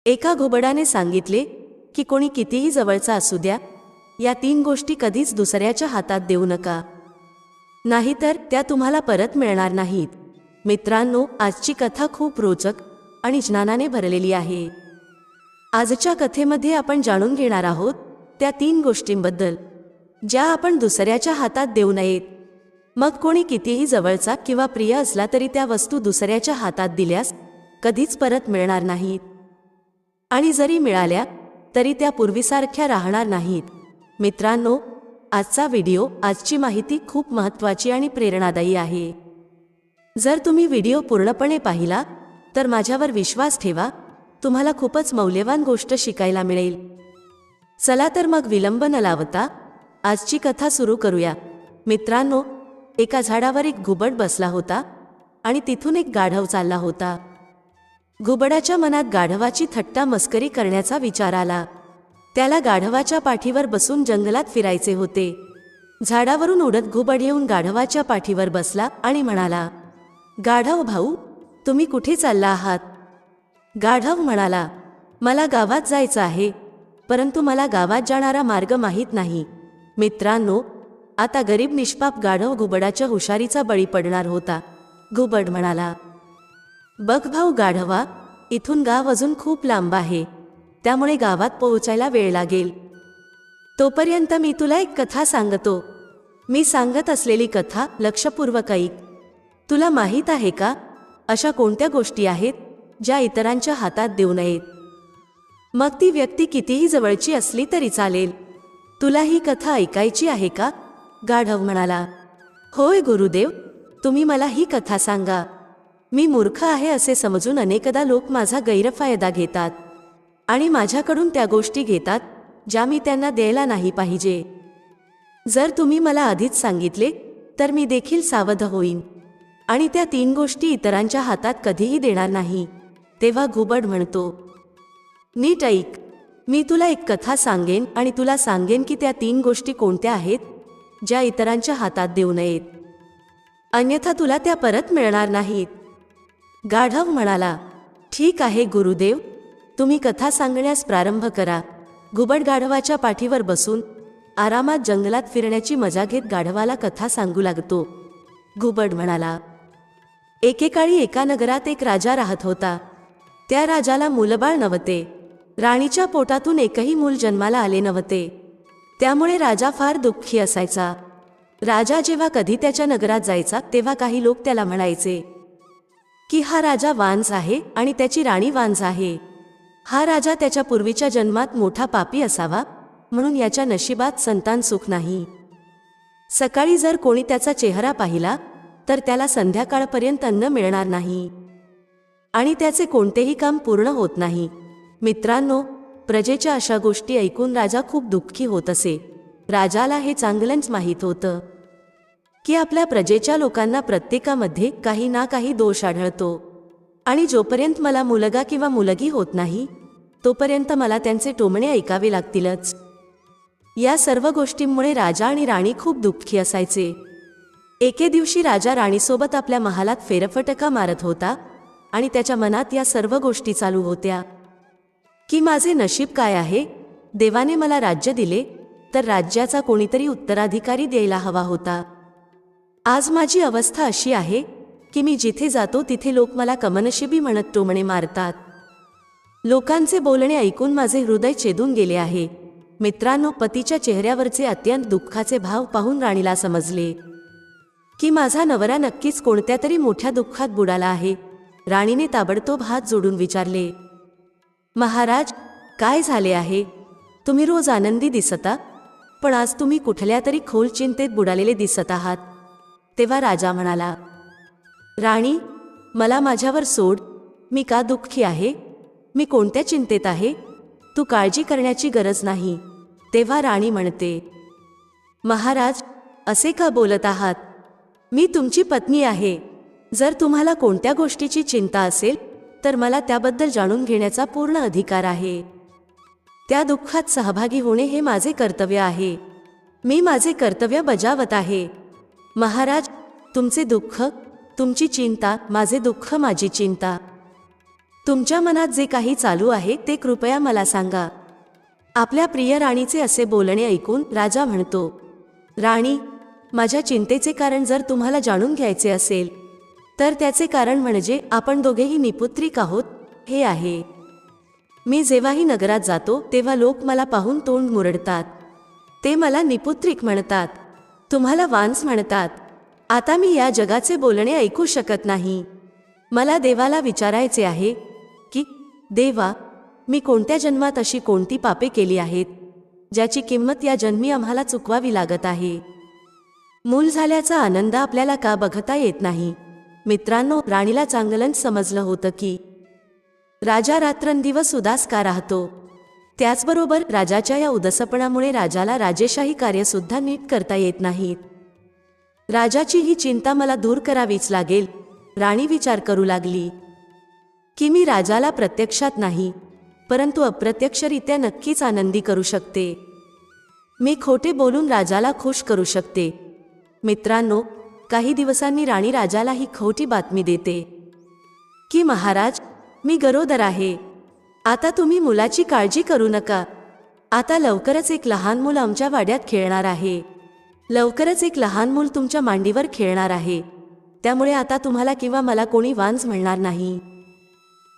एका घुबडाने सांगितले की कोणी कितीही जवळचा असू द्या, या 3 गोष्टी कधीच दुसऱ्याच्या हातात देऊ नका, नाहीतर त्या तुम्हाला परत मिळणार नाहीत. मित्रांनो, आजची कथा खूप रोचक आणि ज्ञानाने भरलेली आहे. आजच्या कथेमध्ये आपण जाणून घेणार आहोत त्या 3 गोष्टींबद्दल ज्या आपण दुसऱ्याच्या हातात देऊ नयेत. मग कोणी कितीही जवळचा किंवा प्रिय असला तरी त्या वस्तू दुसऱ्याच्या हातात दिल्यास कधीच परत मिळणार नाहीत, आणि जरी मिळाल्या तरी त्या पूर्वीसारख्या राहणार नाहीत. मित्रांनो, आजची माहिती खूप महत्त्वाची आणि प्रेरणादायी आहे. जर तुम्ही व्हिडिओ पूर्णपणे पाहिला तर माझ्यावर विश्वास ठेवा, तुम्हाला खूपच मौल्यवान गोष्ट शिकायला मिळेल. चला तर मग विलंब न लावता आजची कथा सुरू करूया. मित्रांनो, एका झाडावर एक घुबड बसला होता आणि तिथून एक गाढव चालला होता. घुबडाच्या मनात गाढवाची थट्टा मस्करी करण्याचा विचार आला. त्याला गाढवाच्या पाठीवर बसून जंगलात फिरायचे होते. झाडावरून उडत घुबड येऊन गाढवाच्या पाठीवर बसला आणि म्हणाला, गाढव भाऊ, तुम्ही कुठे चालला आहात? गाढव म्हणाला, मला गावात जायचं आहे, परंतु मला गावात जाणारा मार्ग माहीत नाही. मित्रांनो, आता गरीब निष्पाप गाढव घुबडाच्या हुशारीचा बळी पडणार होता. घुबड म्हणाला, बघ भाऊ गाढवा, इथून गाव अजून खूप लांब आहे, त्यामुळे गावात पोहोचायला वेळ लागेल. तोपर्यंत मी तुला एक कथा सांगतो. मी सांगत असलेली कथा लक्षपूर्वक ऐक. तुला माहीत आहे का, अशा कोणत्या गोष्टी आहेत ज्या इतरांच्या हातात देऊ नयेत? मग ती व्यक्ती कितीही जवळची असली तरी चालेल. तुला ही कथा ऐकायची आहे का? गाढव म्हणाला, होय गुरुदेव, तुम्ही मला ही कथा सांगा. मी मूर्ख आहे असे समजून अनेकदा लोक माझा गैरफायदा घेतात आणि माझ्याकडून त्या गोष्टी घेतात ज्या मी त्यांना द्यायला नाही पाहिजे. जर तुम्ही मला आधीच सांगितले तर मी देखील सावध होईन आणि त्या 3 गोष्टी इतरांच्या हातात कधीही देणार नाही. तेव्हा घुबड म्हणतो, नीट ऐक, मी तुला एक कथा सांगेन आणि तुला सांगेन की त्या 3 गोष्टी कोणत्या आहेत ज्या इतरांच्या हातात देऊ नयेत, अन्यथा तुला त्या परत मिळणार नाहीत. गाढव म्हणाला, ठीक आहे गुरुदेव, तुम्ही कथा सांगण्यास प्रारंभ करा. घुबड गाढवाच्या पाठीवर बसून आरामात जंगलात फिरण्याची मजा घेत गाढवाला कथा सांगू लागतो. घुबड म्हणाला, एकेकाळी एका नगरात एक राजा राहत होता. त्या राजाला मुलबाळ नव्हते. राणीच्या पोटातून एकही मूल जन्माला आले नव्हते. त्यामुळे राजा फार दुःखी असायचा. राजा जेव्हा कधी त्याच्या नगरात जायचा तेव्हा काही लोक त्याला म्हणायचे की हा राजा वांझ आहे आणि त्याची राणी वांझ आहे. हा राजा त्याच्या पूर्वीच्या जन्मात मोठा पापी असावा, म्हणून याच्या नशिबात संतान सुख नाही. सकाळी जर कोणी त्याचा चेहरा पाहिला तर त्याला संध्याकाळपर्यंत अन्न मिळणार नाही आणि त्याचे कोणतेही काम पूर्ण होत नाही. मित्रांनो, प्रजेच्या अशा गोष्टी ऐकून राजा खूप दुःखी होत असे. राजाला हे चांगलंच माहीत होतं की आपल्या प्रजेच्या लोकांना प्रत्येकामध्ये काही ना काही दोष आढळतो आणि जोपर्यंत मला मुलगा किंवा मुलगी होत नाही तोपर्यंत मला त्यांचे टोमणे ऐकावे लागतीलच. या सर्व गोष्टींमुळे राजा आणि राणी खूप दुःखी असायचे. एके दिवशी राजा राणीसोबत आपल्या महालात फेरफटका मारत होता आणि त्याच्या मनात या सर्व गोष्टी चालू होत्या की माझे नशीब काय आहे, देवाने मला राज्य दिले तर राज्याचा कोणीतरी उत्तराधिकारी द्यायला हवा होता. आज माझी अवस्था अशी आहे की मी जिथे जातो तिथे लोक मला कमनशिबी म्हणत टोमणे मारतात. लोकांचे बोलणे ऐकून माझे हृदय छेदून गेले आहे. मित्रांनो, पतीच्या चेहऱ्यावरचे अत्यंत दुःखाचे भाव पाहून राणीला समजले की माझा नवरा नक्कीच कोणत्या तरी मोठ्या दुःखात बुडाला आहे. राणीने ताबडतोब हात जोडून विचारले, महाराज, काय झाले आहे? तुम्ही रोज आनंदी दिसता, पण आज तुम्ही कुठल्या तरी खोल चिंतेत बुडालेले दिसत आहात. तेव्हा राजा म्हणाला, राणी, मला माझ्यावर सोड. मी का दुःखी आहे? मी कोणत्या चिंतेत आहे? तू काळजी करण्याची गरज नाही. तेव्हा राणी म्हणते, महाराज, असे का बोलत आहात? मी तुमची पत्नी आहे. जर तुम्हाला कोणत्या गोष्टीची चिंता असेल तर मला त्याबद्दल जाणून घेण्याचा पूर्ण अधिकार आहे. त्या दुःखात सहभागी होणे हे माझे कर्तव्य आहे. मी माझे कर्तव्य बजावत आहे. महाराज, तुमचे दुःख, तुमची चिंता, माझे दुःख, माझी चिंता. तुमच्या मनात जे काही चालू आहे ते कृपया मला सांगा. आपल्या प्रिय राणीचे असे बोलणे ऐकून राजा म्हणतो, राणी, माझ्या चिंतेचे कारण जर तुम्हाला जाणून घ्यायचे असेल तर त्याचे कारण म्हणजे आपण दोघेही निपुत्रिक आहोत हे आहे. मी जेव्हाही नगरात जातो तेव्हा लोक मला पाहून तोंड मुरडतात. ते मला निपुत्रिक म्हणतात, तुम्हाला वांस म्हणतात. आता मी या जगाचे बोलणे ऐकू शकत नाही. मला देवाला विचारायचे आहे की देवा, मी कोणत्या जन्मात अशी कोणती पापे केली आहेत ज्याची किंमत या जन्मी आम्हाला चुकवावी लागत आहे. मूल झाल्याचा आनंद आपल्याला का बघता येत नाही. मित्रांनो, राणीला चांगलंच समजलं होतं की राजा रात्रंदिवस उदास का राहतो. त्याचबरोबर राजाच्या या उदासपणामुळे राजाला राजेशाही कार्यसुद्धा नीट करता येत नाहीत. राजाची ही चिंता मला दूर करावीच लागेल. राणी विचार करू लागली की मी राजाला प्रत्यक्षात नाही परंतु अप्रत्यक्षरित्या नक्कीच आनंदी करू शकते. मी खोटे बोलून राजाला खुश करू शकते. मित्रांनो, काही दिवसांनी राणी राजाला ही खोटी बातमी देते की महाराज, मी गरोदर आहे. आता तुम्ही मुलाची काळजी करू नका. आता लवकरच एक लहान मूल आमच्या वाड्यात खेळणार आहे. लवकरच एक लहान मूल तुमच्या मांडीवर खेळणार आहे. त्यामुळे आता तुम्हाला किंवा मला कोणी वांज म्हणणार नाही.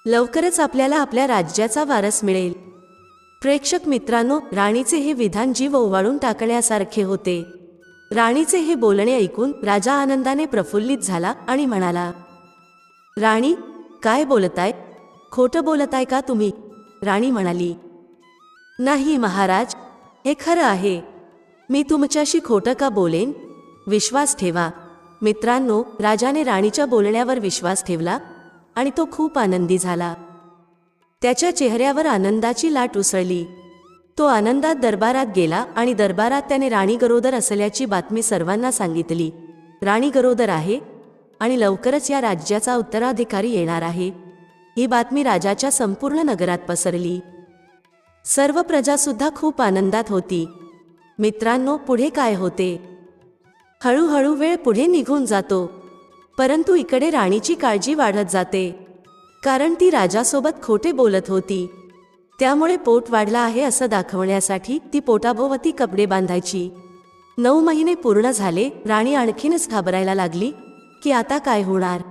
लवकरच आपल्याला आपल्या राज्याचा वारस मिळेल. प्रेक्षक मित्रांनो, राणीचे हे विधान जीव ओवाळून टाकण्यासारखे होते. राणीचे हे बोलणे ऐकून राजा आनंदाने प्रफुल्लित झाला आणि म्हणाला, राणी, काय बोलताय? खोटं बोलताय का तुम्ही? राणी म्हणाली, नाही महाराज, हे खरं आहे. मी तुमच्याशी खोटं का बोलेन? विश्वास ठेवा. मित्रांनो, राजाने राणीच्या बोलण्यावर विश्वास ठेवला आणि तो खूप आनंदी झाला. त्याच्या चेहऱ्यावर आनंदाची लाट उसळली. तो आनंदात दरबारात गेला आणि दरबारात त्याने राणी गरोदर असल्याची बातमी सर्वांना सांगितली. राणी गरोदर आहे आणि लवकरच या राज्याचा उत्तराधिकारी येणार आहे. ही बातमी राजाच्या संपूर्ण नगरात पसरली. सर्व प्रजासुद्धा खूप आनंदात होती. मित्रांनो, पुढे काय होते? हळूहळू वेळ पुढे निघून जातो, परंतु इकडे राणीची काळजी वाढत जाते, कारण ती राजासोबत खोटे बोलत होती. त्यामुळे पोट वाढला आहे असं दाखवण्यासाठी ती पोटाभोवती कपडे बांधायची. 9 महिने पूर्ण झाले. राणी आणखीनच घाबरायला लागली की आता काय होणार.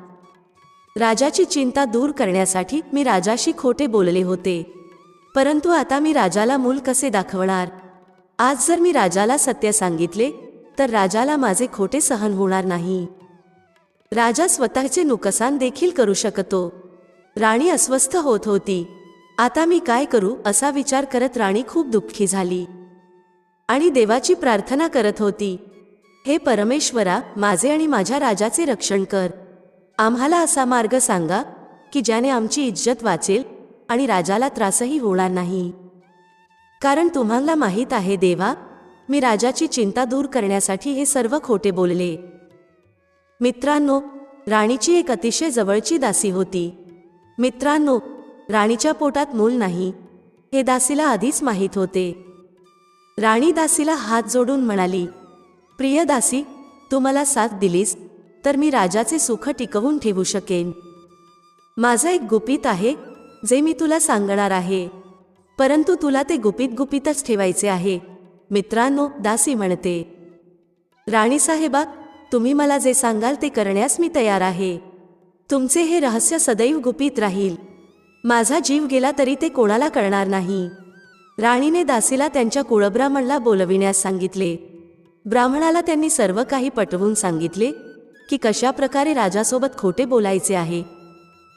राजाची चिंता दूर करण्यासाठी मी राजाशी खोटे बोलले होते, परंतु आता मी राजाला मूल कसे दाखवणार? आज जर मी राजाला सत्य सांगितले तर राजाला माझे खोटे सहन होणार नाही. राजा स्वतःचे नुकसान देखील करू शकतो. राणी अस्वस्थ होत होती. आता मी काय करू असा विचार करत राणी खूप दुःखी झाली आणि देवाची प्रार्थना करत होती, हे परमेश्वरा, माझे आणि माझ्या राजाचे रक्षण कर. आम्हाला असा मार्ग सांगा की ज्याने आमची इज्जत वाचेल आणि राजाला त्रासही होणार नाही. कारण तुम्हाला माहीत आहे देवा, मी राजाची चिंता दूर करण्यासाठी हे सर्व खोटे बोलले. मित्रांनो, राणीची एक अतिशय जवळची दासी होती. मित्रांनो, राणीच्या पोटात मूल नाही हे दासीला आधीच माहीत होते. राणी दासीला हात जोडून म्हणाली, प्रिय दासी, तू मला साथ दिलीस तर मी राजाचे सुख टिकवून ठेवू शकेन. माझं एक गुपित आहे जे मी तुला सांगणार आहे, परंतु तुला ते गुपितच ठेवायचे आहे. मित्रांनो, दासी म्हणते, राणी साहेबा, तुम्ही मला जे सांगाल ते करण्यास मी तयार आहे. तुमचे हे रहस्य सदैव गुपित राहील. माझा जीव गेला तरी ते कोणाला कळणार नाही. राणीने दासीला त्यांच्या कुळब्राह्मणाला बोलविण्यास सांगितले. ब्राह्मणाला त्यांनी सर्व काही पटवून सांगितले की कशा प्रकारे राजासोबत खोटे बोलायचे आहे.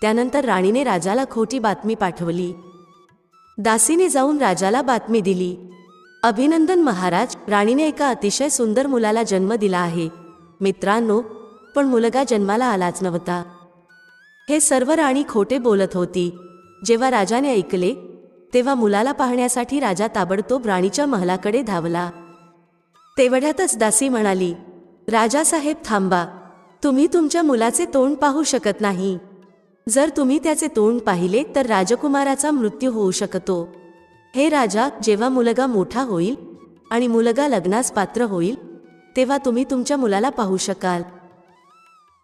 त्यानंतर राणीने राजाला खोटी बातमी पाठवली. दासीने जाऊन राजाला बातमी दिली, अभिनंदन महाराज, राणीने एका अतिशय सुंदर मुलाला जन्म दिला आहे. मित्रांनो, पण मुलगा जन्माला आलाच नव्हता. हे सर्व राणी खोटे बोलत होती. जेव्हा राजाने ऐकले तेव्हा मुलाला पाहण्यासाठी राजा ताबडतोब राणीच्या महलाकडे धावला. तेवढ्यातच दासी म्हणाली, राजासाहेब थांबा, तुम्ही तुमच्या मुलाचे तोंड पाहू शकत नाही. जर तुम्ही त्याचे तोंड पाहिले तर राजकुमाराचा मृत्यू होऊ शकतो. हे राजा, जेव्हा मुलगा मोठा होईल आणि मुलगा लग्नास पात्र होईल तेव्हा तुम्ही तुमच्या मुलाला पाहू शकाल.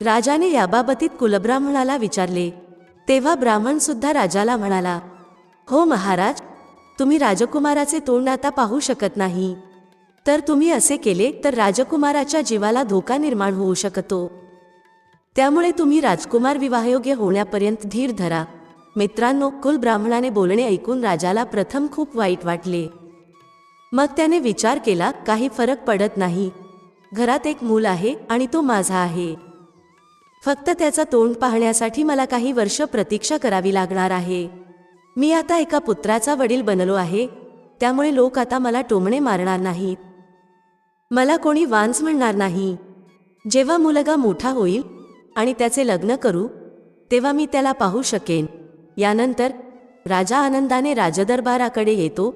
राजाने याबाबतीत कुलब्राह्मणाला विचारले. तेव्हा ब्राह्मण सुद्धा राजाला म्हणाला, हो महाराज, तुम्ही राजकुमाराचे तोंड आता पाहू शकत नाही, तर तुम्ही असे केले तर राजकुमाराच्या जीवाला धोका निर्माण होऊ शकतो. त्यामुळे तुम्ही राजकुमार विवाहयोग्य होण्यापर्यंत धीर धरा. मित्रांनो, कुल ब्राह्मणाने बोलणे ऐकून राजाला प्रथम खूप वाईट वाटले. मग त्याने विचार केला, काही फरक पडत नाही. घरात एक मूल आहे आणि तो माझा आहे. फक्त त्याचा तोंड पाहण्यासाठी मला काही वर्ष प्रतीक्षा करावी लागणार आहे. मी आता एका पुत्राचा वडील बनलो आहे, त्यामुळे लोक आता मला टोमणे मारणार नाहीत. मला कोणी वांज म्हणणार नाही. जेव्हा मुलगा मोठा होईल आणि त्याचे लग्न करू, तेव्हा मी त्याला पाहू शकेन. यानंतर राजा आनंदाने राजदरबाराकडे येतो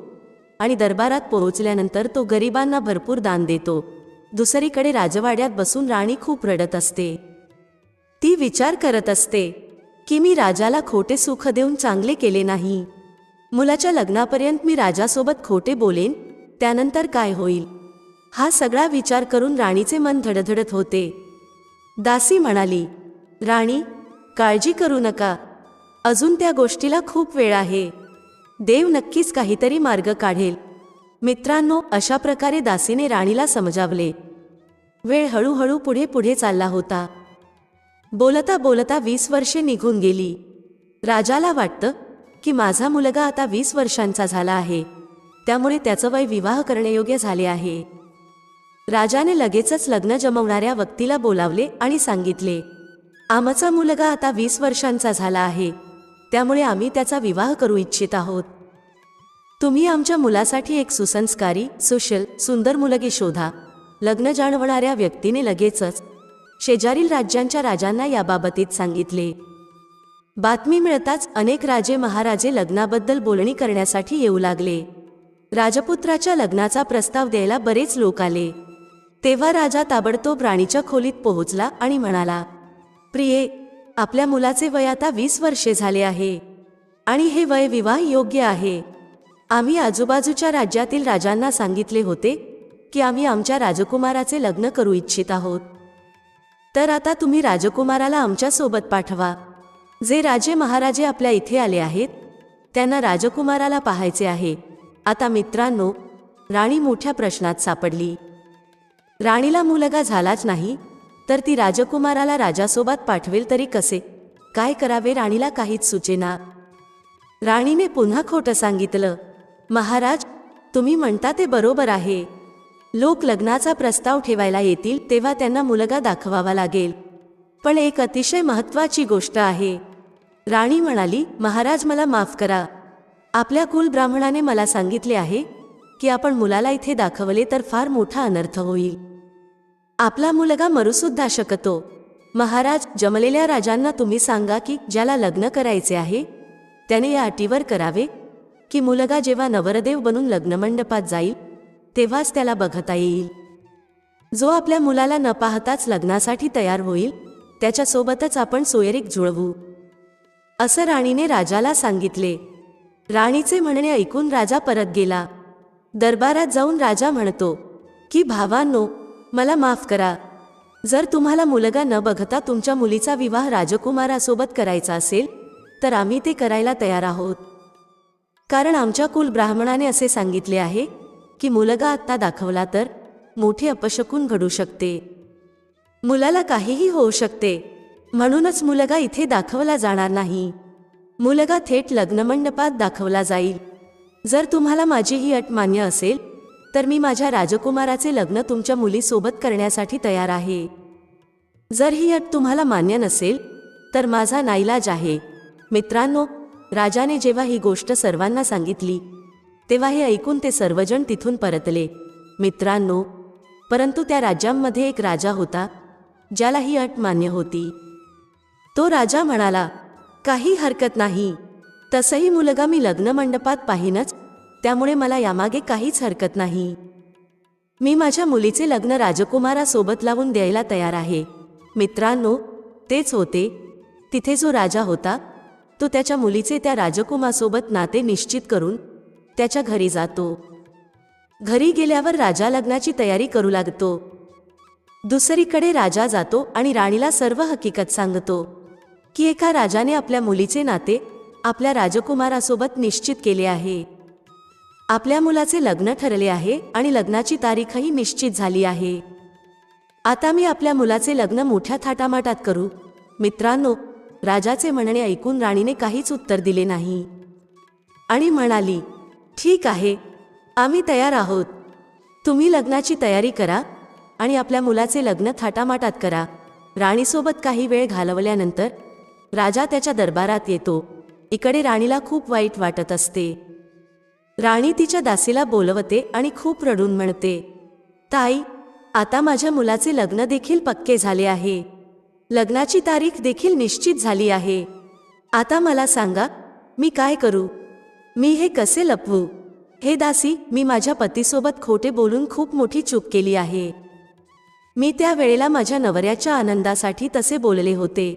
आणि दरबारात पोहोचल्यानंतर तो गरिबांना भरपूर दान देतो. दुसरीकडे राजवाड्यात बसून राणी खूप रडत असते. ती विचार करत असते की मी राजाला खोटे सुख देऊन चांगले केले नाही. मुलाच्या लग्नापर्यंत मी राजासोबत खोटे बोलेन, त्यानंतर काय होईल, हा सगळा विचार करून राणीचे मन धडधडत होते. दासी म्हणाली, राणी, काळजी करू नका, अजून त्या गोष्टीला खूप वेळ आहे. देव नक्कीच काहीतरी मार्ग काढेल. मित्रांनो, अशा प्रकारे दासीने राणीला समजावले. वेळ हळूहळू पुढे पुढे चालला होता. बोलता बोलता 20 वर्षे निघून गेली. राजाला वाटतं की माझा मुलगा आता 20 वर्षांचा झाला आहे, त्यामुळे त्याचं वय विवाह करण्यायोग्य झाले आहे. राजाने लगेचच लग्न जमवणाऱ्या व्यक्तीला बोलावले आणि सांगितले, आमचा मुलगा आता 20 वर्षांचा झाला आहे, त्यामुळे आम्ही त्याचा विवाह करू इच्छित आहोत. तुम्ही आमच्या मुलासाठी एक सुसंस्कारी, सुशील, सुंदर मुलगी शोधा. लग्न जाणवणाऱ्या व्यक्तीने लगेचच शेजारील राज्यांच्या राजांना याबाबतीत सांगितले. बातमी मिळताच अनेक राजे महाराजे लग्नाबद्दल बोलणी करण्यासाठी येऊ लागले. राजपुत्राच्या लग्नाचा प्रस्ताव द्यायला बरेच लोक आले. तेव्हा राजा ताबडतोब राणीच्या खोलीत पोहोचला आणि म्हणाला, प्रिये, आपल्या मुलाचे वय आता 20 वर्षे झाले आहे आणि हे वय विवाह योग्य आहे. आम्ही आजूबाजूच्या राज्यातील राजांना सांगितले होते की आम्ही आमच्या राजकुमाराचे लग्न करू इच्छित आहोत. तर आता तुम्ही राजकुमाराला आमच्या सोबत पाठवा. जे राजे महाराजे आपल्या इथे आले आहेत, त्यांना राजकुमाराला पाहायचे आहे. आता मित्रांनो, राणी मोठ्या प्रश्नात सापडली. राणीला मुलगा झालाच नाही, तर ती राजकुमाराला राजासोबत पाठवेल तरी कसे? काय करावे राणीला काहीच सुचेना. राणीने पुन्हा खोटं सांगितलं, महाराज, तुम्ही म्हणता ते बरोबर आहे. लोक लग्नाचा प्रस्ताव ठेवायला येतील तेव्हा त्यांना मुलगा दाखवावा लागेल. पण एक अतिशय महत्त्वाची गोष्ट आहे. राणी म्हणाली, महाराज, मला माफ करा. आपल्या कुल ब्राह्मणाने मला सांगितले आहे की आपण मुलाला इथे दाखवले तर फार मोठा अनर्थ होईल. आपला मुलगा मरूसुद्धा शकतो. महाराज, जमलेल्या राजांना तुम्ही सांगा की ज्याला लग्न करायचे आहे त्याने या अटीवर करावे की मुलगा जेव्हा नवरदेव बनून लग्नमंडपात जाईल तेव्हाच त्याला बघता येईल. जो आपल्या मुलाला न पाहताच लग्नासाठी तयार होईल त्याच्यासोबतच आपण सोयरीक जुळवू, असं राणीने राजाला सांगितले. राणीचे म्हणणे ऐकून राजा परत गेला. दरबारात जाऊन राजा म्हणतो की भावांनो, मला माफ करा. जर तुम्हाला मुलगा न बघता तुमच्या मुलीचा विवाह राजकुमारासोबत करायचा असेल तर आम्ही ते करायला तयार आहोत. कारण आमच्या कुल ब्राह्मणाने असे सांगितले आहे की मुलगा आत्ता दाखवला तर मोठे अपशकुन घडू शकते. मुलाला काहीही होऊ शकते, म्हणूनच मुलगा इथे दाखवला जाणार नाही. मुलगा थेट लग्नमंडपात दाखवला जाईल. जर तुम्हाला माझी ही अट मान्य असेल तर मी माझ्या राजकुमाराचे लग्न तुमच्या मुलीसोबत करण्यासाठी तयार आहे. जर ही अट तुम्हाला मान्य नसेल तर माझा नाईलाज आहे. मित्रांनो, राजाने जेव्हा ही गोष्ट सर्वांना सांगितली तेव्हा हे ऐकून ते सर्वजण तिथून परतले. मित्रांनो, परंतु त्या राज्यांमध्ये एक राजा होता ज्याला ही अट मान्य होती. तो राजा म्हणाला, काही हरकत नाही, तसंही मुलगा मी लग्नमंडपात पाहीनच, त्यामुळे मला यामागे काहीच हरकत नाही. मी माझ्या मुलीचे लग्न राजकुमारासोबत लावून द्यायला तयार आहे. मित्रांनो, तेच होते. तिथे जो राजा होता तो त्याच्या मुलीचे त्या राजकुमारासोबत नाते निश्चित करून त्याच्या घरी जातो. घरी गेल्यावर राजा लग्नाची तयारी करू लागतो. दुसरीकडे राजा जातो आणि राणीला सर्व हकीकत सांगतो. की एका राजाने आपल्या मुलीचे नाते आपल्या राजकुमारासोबत निश्चित केले आहे. आपल्या मुलाचे लग्न ठरले आहे आणि लग्नाची तारीखही निश्चित झाली आहे. आता मी आपल्या मुलाचे लग्न मोठ्या थाटामाटात करू. मित्रांनो, राजाचे म्हणणे ऐकून राणीने काहीच उत्तर दिले नाही आणि म्हणाली, ठीक आहे, आम्ही तयार आहोत. तुम्ही लग्नाची तयारी करा आणि आपल्या मुलाचे लग्न थाटामाटात करा. राणीसोबत काही वेळ घालवल्यानंतर राजा त्याच्या दरबारात येतो. इकडे राणीला खूप वाईट वाटत असते. राणी तिच्या दासीला बोलवते आणि खूप रडून म्हणते, ताई, आता माझ्या मुलाचे लग्न देखील पक्के झाले आहे. लग्नाची तारीख देखील निश्चित झाली आहे. आता मला सांगा, मी काय करू? मी हे कसे लपवू? हे दासी, मी माझ्या पतीसोबत खोटे बोलून खूप मोठी चूक केली आहे. मी त्या वेळेला माझ्या नवऱ्याच्या आनंदासाठी तसे बोलले होते,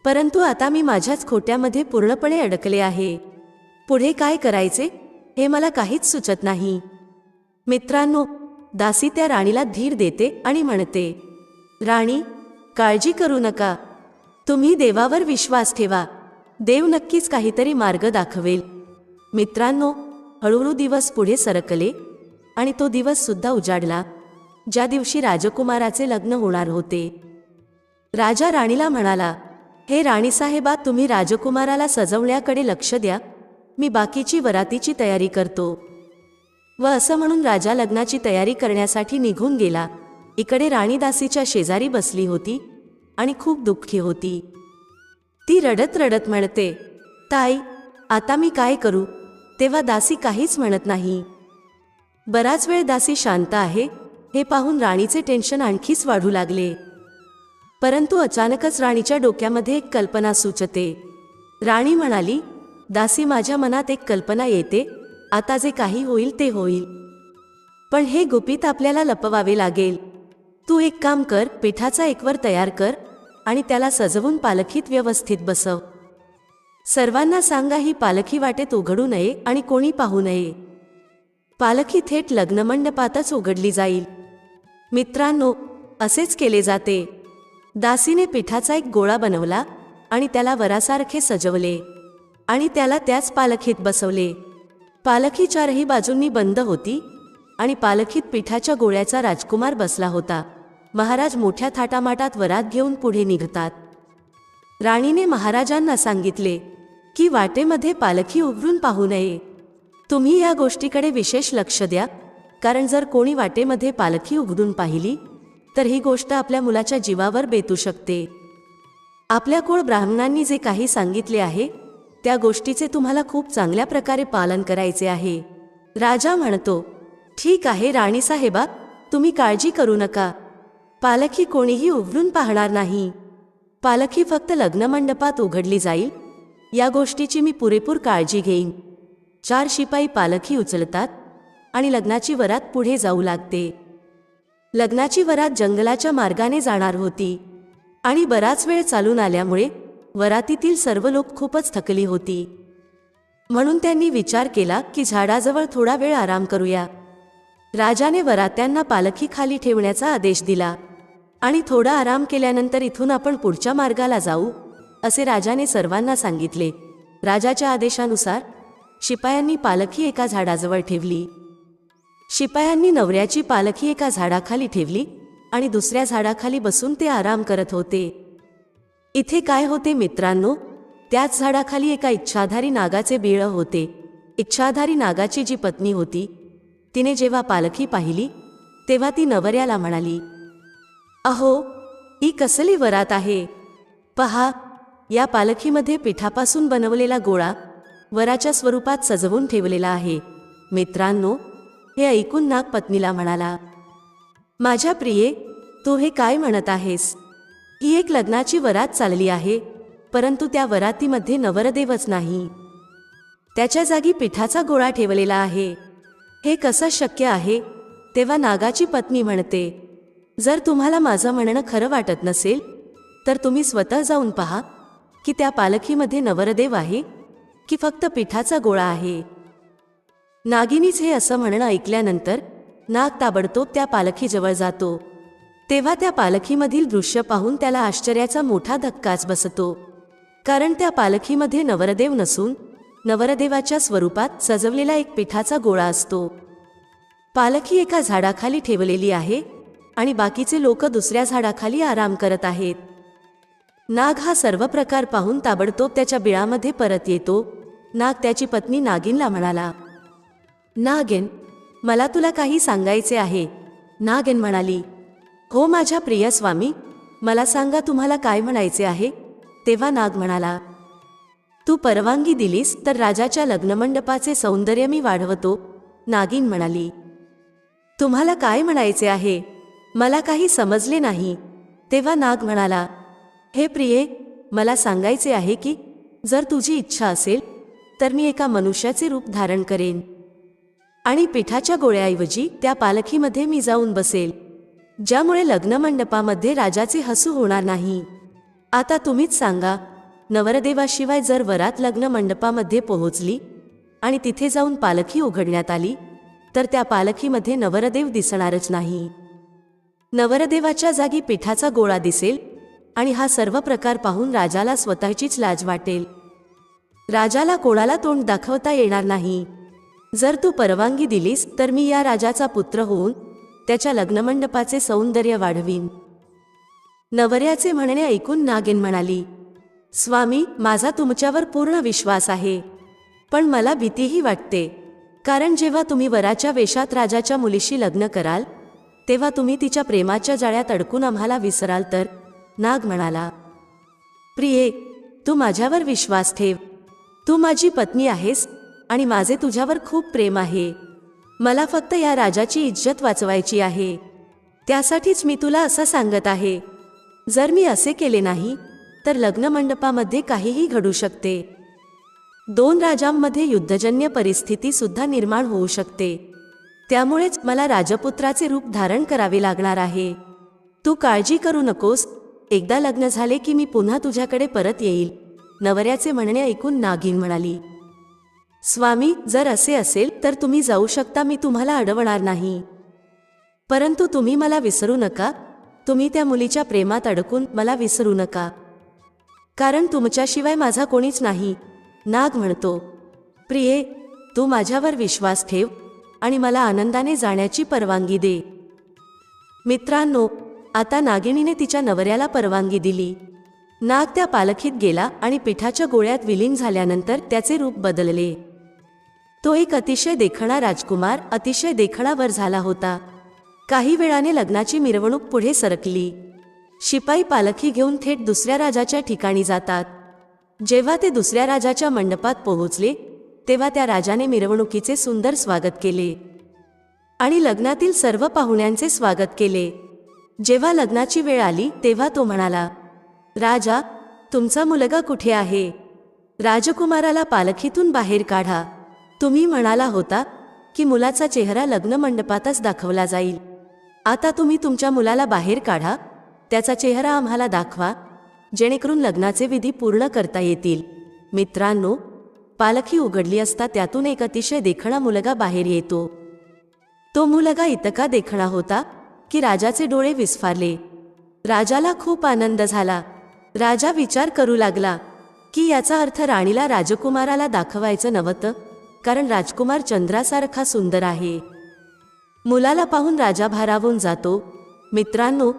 परंतु आता मी माझ्याच खोट्यामध्ये पूर्णपणे अडकले आहे. पुढे काय करायचे हे मला काहीच सुचत नाही. मित्रांनो, दासी त्या राणीला धीर देते आणि म्हणते, राणी, काळजी करू नका. तुम्ही देवावर विश्वास ठेवा. देव नक्कीच काहीतरी मार्ग दाखवेल. मित्रांनो, हळूहळू दिवस पुढे सरकले आणि तो दिवस सुद्धा उजाडला ज्या दिवशी राजकुमाराचे लग्न होणार होते. राजा राणीला म्हणाला, हे राणीसाहेबा, तुम्ही राजकुमाराला सजवण्याकडे लक्ष द्या. मी बाकीची वरातीची तयारी करतो. व असं म्हणून राजा लग्नाची तयारी करण्यासाठी निघून गेला. इकडे राणी दासीच्या शेजारी बसली होती आणि खूप दुःखी होती. ती रडत रडत म्हणते, ताई, आता मी काय करू? तेव्हा दासी काहीच म्हणत नाही. बराच वेळ दासी शांत आहे हे पाहून राणीचे टेन्शन आणखीच वाढू लागले. परंतु अचानकच राणीच्या डोक्यामध्ये एक कल्पना सुचते. राणी म्हणाली, दासी, माझ्या मनात एक कल्पना येते. आता जे काही होईल ते होईल, पण हे गुपित आपल्याला लपवावे लागेल. तू एक काम कर, पिठाचा एकवर तयार कर आणि त्याला सजवून पालखीत व्यवस्थित बसव. सर्वांना सांगा, ही पालखी वाटेत उघडू नये आणि कोणी पाहू नये. पालखी थेट लग्नमंडपातच उघडली जाईल. मित्रांनो, असेच केले जाते. दासीने पिठाचा एक गोळा बनवला आणि त्याला वरासारखे सजवले आणि त्याला त्याच पालखीत बसवले. पालखी चारही बाजूंनी बंद होती आणि पालखीत पिठाच्या गोळ्याचा राजकुमार बसला होता. महाराज मोठ्या थाटामाटात वरात घेऊन पुढे निघतात. राणीने महाराजांना सांगितले की वाटेमध्ये पालखी उघडून पाहू नये. तुम्ही या गोष्टीकडे विशेष लक्ष द्या, कारण जर कोणी वाटेमध्ये पालखी उघडून पाहिली तर ही गोष्ट आपल्या मुलाच्या जीवावर बेतू शकते. आपल्या कुळ ब्राह्मणांनी जे काही सांगितले आहे त्या गोष्टीचे तुम्हाला खूप चांगल्या प्रकारे पालन करायचे आहे. राजा म्हणतो, ठीक आहे राणीसाहेबा, तुम्ही काळजी करू नका. पालखी कोणीही उघडून पाहणार नाही. पालखी फक्त लग्नमंडपात उघडली जाईल, या गोष्टीची मी पुरेपूर काळजी घेईन. 4 शिपाई पालखी उचलतात आणि लग्नाची वरात पुढे जाऊ लागते. लग्नाची वरात जंगलाच्या मार्गाने जाणार होती आणि बराच वेळ चालून आल्यामुळे वरातीतील सर्व लोक खूपच थकली होती. म्हणून त्यांनी विचार केला की झाडाजवळ थोडा वेळ आराम करूया. राजाने वरात्यांना पालखी खाली ठेवण्याचा आदेश दिला आणि थोडा आराम केल्यानंतर इथून आपण पुढच्या मार्गाला जाऊ, असे राजाने सर्वांना सांगितले. राजाच्या आदेशानुसार शिपायांनी पालखी एका झाडाजवळ ठेवली. शिपायांनी नवऱ्याची पालखी एका झाडाखाली ठेवली आणि दुसऱ्या झाडाखाली बसून ते आराम करत होते. इथे काय होते मित्रांनो, त्याच झाडाखाली एका इच्छाधारी नागाचे बिळ होते. इच्छाधारी नागाची जी पत्नी होती तिने जेव्हा पालखी पाहिली तेव्हा ती नवऱ्याला म्हणाली, अहो, ही कसली वरात आहे. पहा, या पालखीमध्ये पिठापासून बनवलेला गोळा वराच्या स्वरूपात सजवून ठेवलेला आहे. मित्रांनो, हे ऐकून नाग पत्नीला म्हणाला, माझ्या प्रिये, तू हे काय म्हणत आहेस? ही एक लग्नाची वरात चालली आहे, परंतु त्या वरातीमध्ये नवरदेवच नाही. त्याच्या जागी पिठाचा गोळा ठेवलेला आहे. हे कसं शक्य आहे? तेव्हा नागाची पत्नी म्हणते, जर तुम्हाला माझं म्हणणं खरं वाटत नसेल तर तुम्ही स्वतः जाऊन पहा की त्या पालखीमध्ये नवरदेव आहे की फक्त पिठाचा गोळा आहे. नागिनीच हे असं म्हणणं ऐकल्यानंतर नाग ताबडतोब त्या पालखीजवळ जातो. तेव्हा त्या पालखीमधील दृश्य पाहून त्याला आश्चर्याचा मोठा धक्काच बसतो. कारण त्या पालखीमध्ये नवरदेव नसून नवरदेवाच्या स्वरूपात सजवलेला एक पिठाचा गोळा असतो. पालखी एका झाडाखाली ठेवलेली आहे आणि बाकीचे लोक दुसऱ्या झाडाखाली आराम करत आहेत. नाग हा सर्व प्रकार पाहून ताबडतोब त्याच्या बिळामध्ये परत येतो. नाग त्याची पत्नी नागिनला म्हणाला, नागिन, मला तुला काही सांगायचे आहे. नागिन म्हणाली, हो माझ्या प्रिय स्वामी, मला सांगा तुम्हाला काय म्हणायचे आहे. तेव्हा नाग म्हणाला, तू परवानगी दिलीस तर राजाच्या लग्नमंडपाचे सौंदर्य मी वाढवतो. नागिन म्हणाली, तुम्हाला काय म्हणायचे आहे, मला काही समजले नाही. तेव्हा नाग म्हणाला, हे प्रिये, मला सांगायचे आहे की जर तुझी इच्छा असेल तर मी एका मनुष्याचे रूप धारण करेन आणि पिठाच्या गोळ्याऐवजी त्या पालखीमध्ये मी जाऊन बसेल, ज्यामुळे लग्नमंडपामध्ये राजाचे हसू होणार नाही. आता तुम्हीच सांगा, नवरदेवाशिवाय जर वरात लग्नमंडपामध्ये पोहोचली आणि तिथे जाऊन पालखी उघडण्यात आली तर त्या पालखीमध्ये नवरदेव दिसणारच नाही. नवरदेवाच्या जागी पिठाचा गोळा दिसेल आणि हा सर्व प्रकार पाहून राजाला स्वतःचीच लाज वाटेल. राजाला कोणाला तोंड दाखवता येणार नाही. जर तू परवानगी दिलीस तर मी या राजाचा पुत्र होऊन त्याच्या लग्नमंडपाचे सौंदर्य वाढवीन. नवऱ्याचे म्हणणे ऐकून नागिन म्हणाली, स्वामी, माझा तुमच्यावर पूर्ण विश्वास आहे, पण मला भीतीही वाटते. कारण जेव्हा तुम्ही वराच्या वेशात राजाच्या मुलीशी लग्न कराल तेव्हा तुम्ही तिच्या प्रेमाच्या जाळ्यात अडकून आम्हाला विसराल तर. नाग म्हणाला, प्रिये, तू माझ्यावर विश्वास ठेव. तू माझी पत्नी आहेस आणि माझे तुझ्यावर खूप प्रेम आहे. मला फक्त या राजाची इज्जत वाचवायची आहे. त्यासाठीच मी तुला असं सांगत आहे. जर मी असे केले नाही तर लग्नमंडपामध्ये काहीही घडू शकते. 2 राजांमध्ये युद्धजन्य परिस्थिती सुद्धा निर्माण होऊ शकते. त्यामुळेच मला राजपुत्राचे रूप धारण करावे लागणार आहे. तू काळजी करू नकोस. एकदा लग्न झाले की मी पुन्हा तुझ्याकडे परत येईल. नवऱ्याचे म्हणणे ऐकून नागिन म्हणाली, स्वामी, जर असे असेल तर तुम्ही जाऊ शकता, मी तुम्हाला अडवणार नाही. परंतु तुम्ही मला विसरू नका. तुम्ही त्या मुलीच्या प्रेमात अडकून मला विसरू नका, कारण तुमच्याशिवाय माझा कोणीच नाही. नाग म्हणतो, प्रिये, तू माझ्यावर विश्वास ठेव आणि मला आनंदाने जाण्याची परवानगी दे. मित्रांनो, आता नागिनीने तिच्या नवऱ्याला परवानगी दिली. नाग त्या पालखीत गेला आणि पिठाच्या गोळ्यात विलीन झाल्यानंतर त्याचे रूप बदलले. तो एक अतिशय देखणा राजकुमार, अतिशय देखणा वर झाला होता. काही वेळाने लग्नाची मिरवणूक पुढे सरकली. शिपाई पालखी घेऊन थेट दुसऱ्या राजाच्या ठिकाणी जातात. जेव्हा ते दुसऱ्या राजाच्या मंडपात पोहोचले तेव्हा त्या राजाने मिरवणुकीचे सुंदर स्वागत केले आणि लग्नातील सर्व पाहुण्यांचे स्वागत केले. जेव्हा लग्नाची वेळ आली तेव्हा तो म्हणाला, राजा, तुमचा मुलगा कुठे आहे? राजकुमाराला पालखीतून बाहेर काढा. तुम्ही म्हणाला होता की मुलाचा चेहरा लग्न मंडपातच दाखवला जाईल. आता तुम्ही तुमच्या मुलाला बाहेर काढा, त्याचा चेहरा आम्हाला दाखवा, जेणेकरून लग्नाचे विधी पूर्ण करता येतील. मित्रांनो, पालखी उघडली असता त्यातून एक अतिशय देखणा मुलगा बाहेर येतो. तो मुलगा इतका देखणा होता की राजाचे डोळे विस्फारले. राजाला खूप आनंद झाला. राजा विचार करू लागला की याचा अर्थ राणीला राजकुमाराला दाखवायचं नव्हतं, कारण राजकुमार चंद्रासारखा सुंदर आहे. मुलाला पाहून राजा भारावून जातो. मित्रांनो,